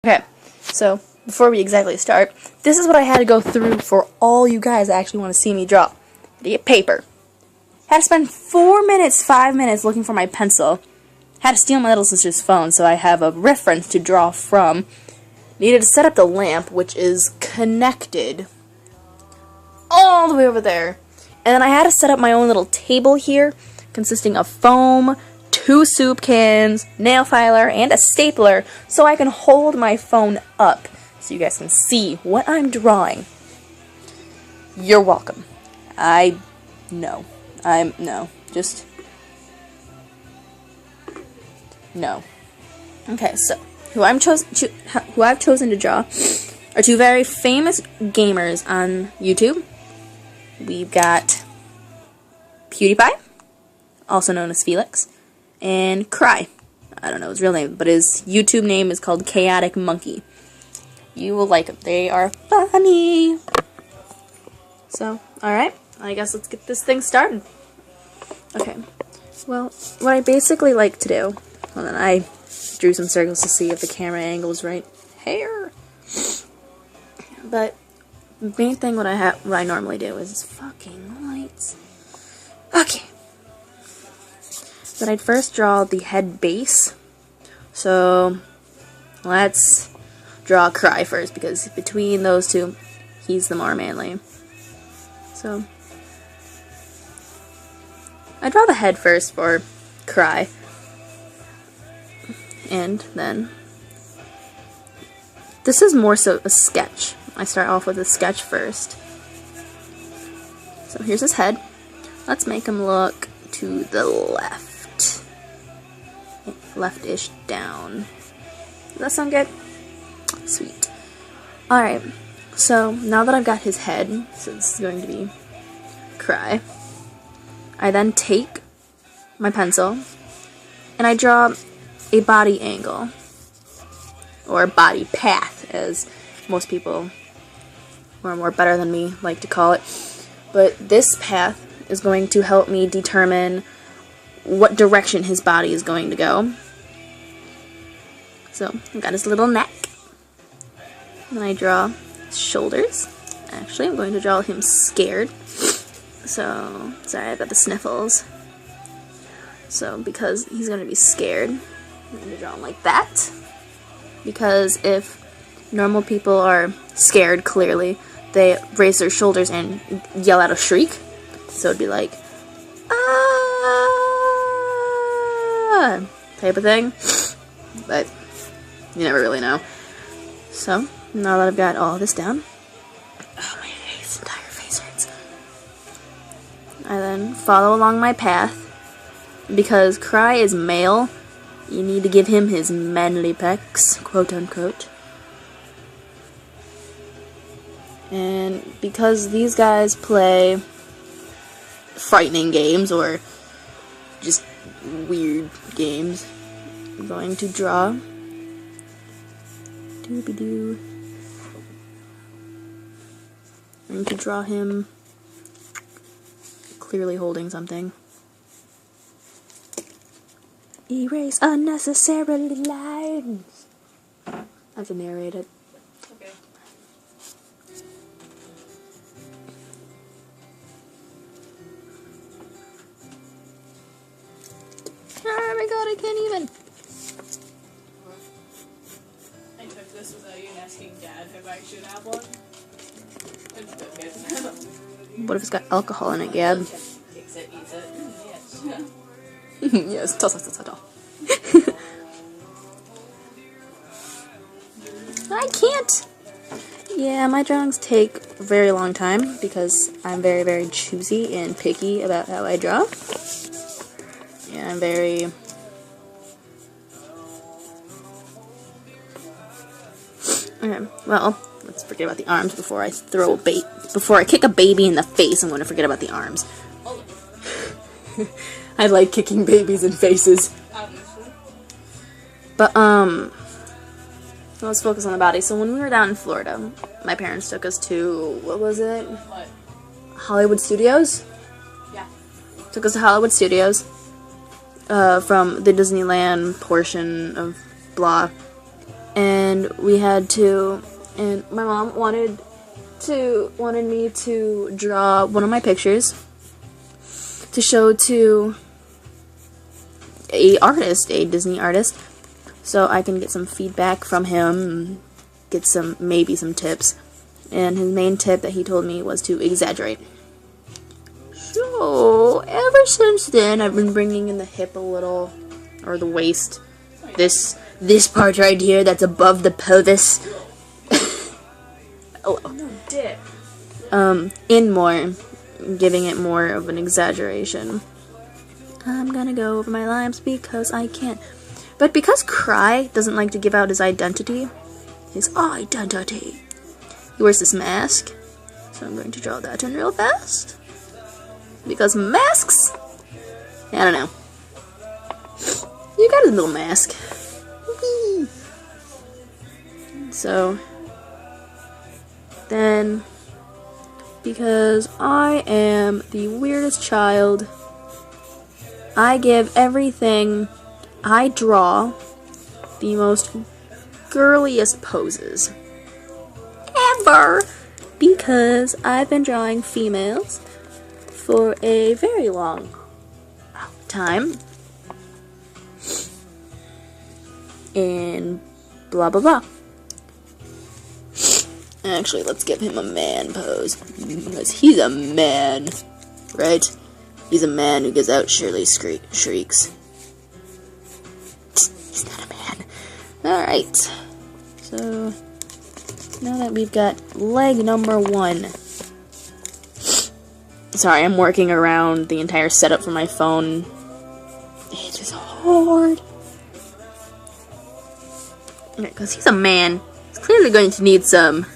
Okay, so before we exactly start, this is what I had to go through for all you guys that actually want to see me draw. To get paper. Had to spend 4 minutes, 5 minutes looking for my pencil. Had to steal my little sister's phone so I have a reference to draw from. Needed to set up the lamp, which is connected all the way over there. And then I had to set up my own little table here, consisting of foam, 2 soup cans, nail filer, and a stapler, so I can hold my phone up so you guys can see what I'm drawing. You're welcome. No. Okay, so who I've chosen to draw are 2 very famous gamers on YouTube. We've got PewDiePie, also known as Felix, and Cry. I don't know his real name, but his YouTube name is called Chaotic Monkey. You will like them. They are funny. So, alright, I guess let's get this thing started. Okay, well, what I basically like to do, well then I drew some circles to see if the camera angle is right here. But the main thing what I normally do is fucking lights. Okay. But I'd first draw the head base. So let's draw Cry first, because between those 2, he's the more manly. So I draw the head first for Cry. And then this is more so a sketch. I start off with a sketch first. So here's his head. Let's make him look to the left. Left-ish down. Does that sound good? Sweet. Alright, so now that I've got his head, so this is going to be Cry, I then take my pencil and I draw a body angle, or body path, as most people who are more better than me like to call it. But this path is going to help me determine what direction his body is going to go. So, I've got his little neck. Then I draw his shoulders. Actually, I'm going to draw him scared. So, sorry, I've got the sniffles. So, because he's going to be scared, I'm going to draw him like that. Because if normal people are scared, clearly, they raise their shoulders and yell out a shriek. So it'd be like, ah, type of thing. But you never really know. So, now that I've got all this down, oh, my face, entire face hurts. I then follow along my path. Because Cry is male, you need to give him his manly pecs, quote unquote. And because these guys play frightening games, or just weird games, I'm going to draw I'm going to draw him clearly holding something. Erase unnecessary lines. I have to narrate it. Okay. Oh my god, I can't even. I took this without even asking Dad if I should have one. What if it's got alcohol in it, Gab? Takes it, eats it. Yes. Yes, ta-ta-ta-ta-ta. I can't! Yeah, my drawings take a very long time because I'm very, very choosy and picky about how I draw. Yeah, I'm very... Okay, well, let's forget about the arms before I throw a before I kick a baby in the face. I'm going to forget about the arms. I like kicking babies in faces. But, let's focus on the body. So when we were down in Florida, my parents took us to, what was it? What? Hollywood Studios? Yeah. Took us to Hollywood Studios, from the Disneyland portion of blah. And and my mom wanted me to draw one of my pictures to show to a Disney artist, so I can get some feedback from him, get maybe some tips. And his main tip that he told me was to exaggerate. So ever since then, I've been bringing in the hip a little, or the waist. This part right here that's above the pelvis. No dip. In more, giving it more of an exaggeration. I'm gonna go over my lines because I can't. But because Cry doesn't like to give out his identity, he wears this mask. So I'm going to draw that in real fast. Because masks, I don't know. You got his little mask. Whee! So then, because I am the weirdest child, I give everything I draw the most girliest poses ever, because I've been drawing females for a very long time, and blah blah blah. Actually, let's give him a man pose, because he's a man, right? He's a man who gives out Shirley shrieks. He's not a man. Alright, so now that we've got leg number 1. Sorry, I'm working around the entire setup for my phone. It is hard. Okay, because he's a man. He's clearly going to need some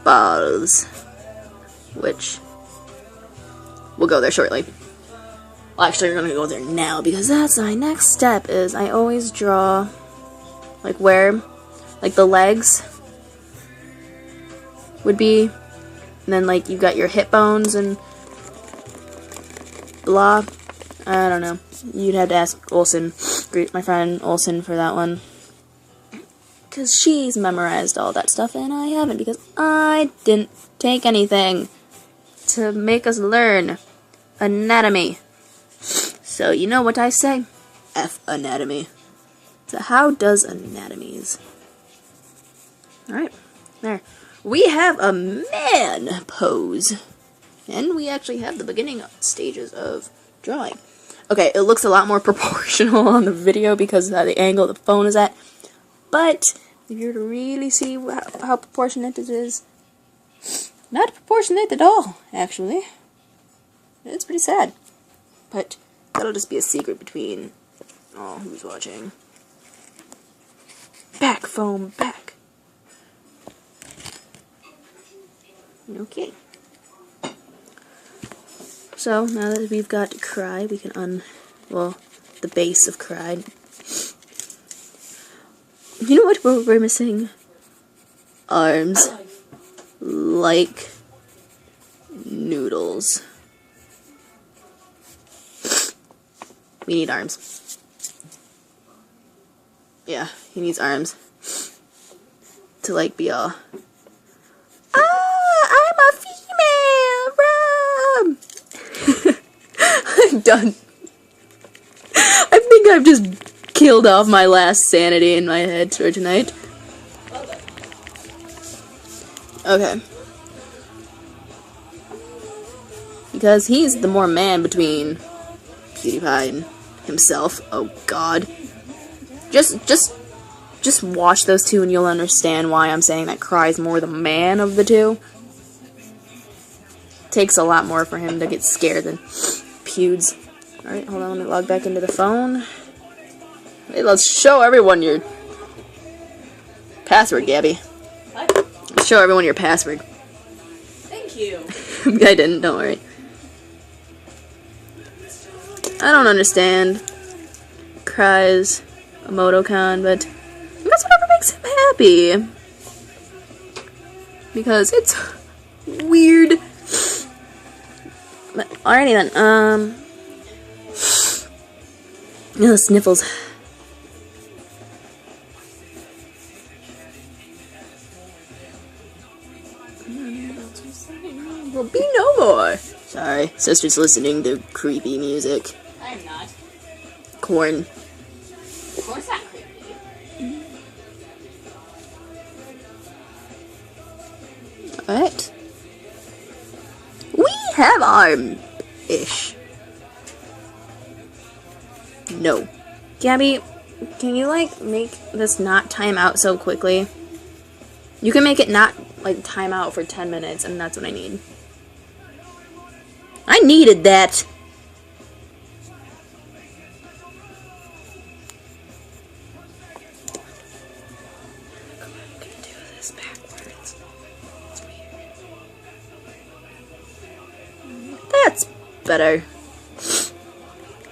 balls. Which, we'll go there shortly. Well, actually, we're going to go there now, because that's my next step, is I always draw, like, where, like, the legs would be. And then, like, you've got your hip bones and blah. I don't know. You'd have to ask Olsen, my friend Olsen, for that one. Because she's memorized all that stuff, and I haven't, because I didn't take anything to make us learn anatomy. So, you know what I say? F anatomy. So, how does anatomies? Alright, there. We have a man pose. And we actually have the beginning stages of drawing. Okay, it looks a lot more proportional on the video because of the angle the phone is at. But, if you were to really see how proportionate it is, not proportionate at all, actually. It's pretty sad. But, that'll just be a secret between all who's watching. Back, foam, back. Okay. So, now that we've got Cry, we can the base of Cry. You know what we're missing? Arms. Like noodles. We need arms. Yeah, he needs arms. To, like, be all... I'm a female! I'm done. I think I've just killed off my last sanity in my head for tonight. Okay. Because he's the more man between PewDiePie and himself. Oh god. Just watch those two and you'll understand why I'm saying that Cry's more the man of the two. Takes a lot more for him to get scared than Pewds. Alright, hold on, let me log back into the phone. Hey, let's show everyone your password, Gabby. What? Let's show everyone your password. Thank you. I didn't, don't worry. I don't understand Cry's emoticon, but that's whatever makes him happy. Because it's weird. But alrighty then, sniffles. Will be no more. Sorry, sister's listening to creepy music. I'm not. Corn. Of course not creepy. Alright. We have arm-ish. No. Gabby, can you, like, make this not time out so quickly? You can make it not, like, time out for 10 minutes, and that's what I need. I needed that! I'm gonna do this backwards. It's weird. That's better.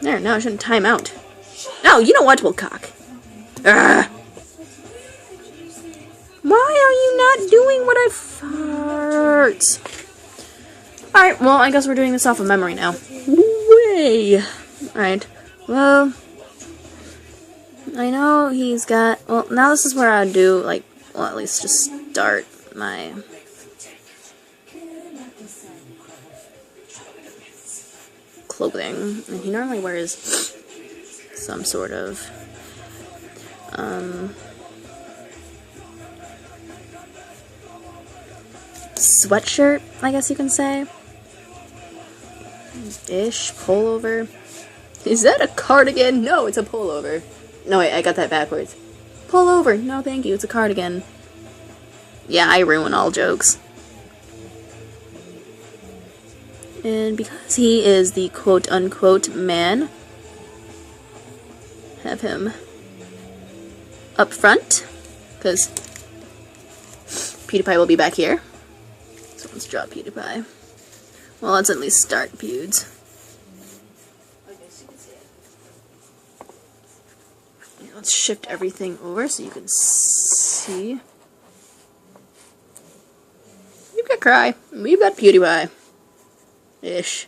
There, now I shouldn't time out. No, you know what? We'll cock. Ugh. Why are you not doing what I fart? Alright, well, I guess we're doing this off of memory now. Way! Alright, well, I know he's got, well, now this is where I'd do, like, well, at least just start my clothing. And he normally wears some sort of, sweatshirt, I guess you can say. Ish, pullover. Is that a cardigan? No, it's a pullover. No, wait, I got that backwards. Pullover. No, thank you, it's a cardigan. Yeah, I ruin all jokes. And because he is the quote-unquote man, have him up front, because PewDiePie will be back here. So let's draw PewDiePie. Well, let's at least start Pewds. Yeah, let's shift everything over so you can see. You've got Cry. We've got PewDiePie. Ish.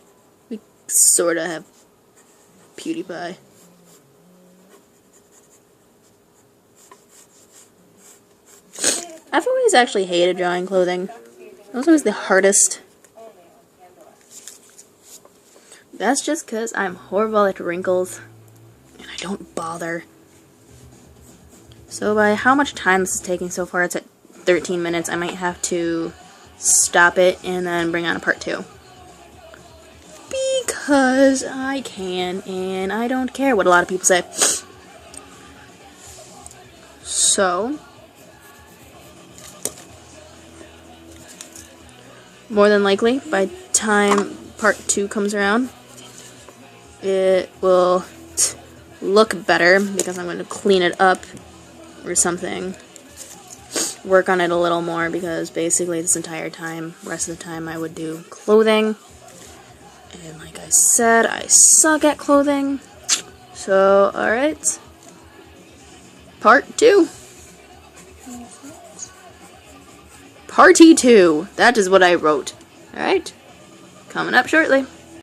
We sorta have PewDiePie. I've always actually hated drawing clothing. It was always the hardest. That's just because I'm horrible at wrinkles, and I don't bother. So by how much time this is taking so far, it's at 13 minutes, I might have to stop it and then bring on a part 2. Because I can, and I don't care what a lot of people say. So, more than likely, by the time part 2 comes around, it will look better because I'm going to clean it up or something. Work on it a little more because basically this entire time, rest of the time, I would do clothing. And like I said, I suck at clothing. So, alright. Part 2. Party 2. That is what I wrote. Alright. Coming up shortly.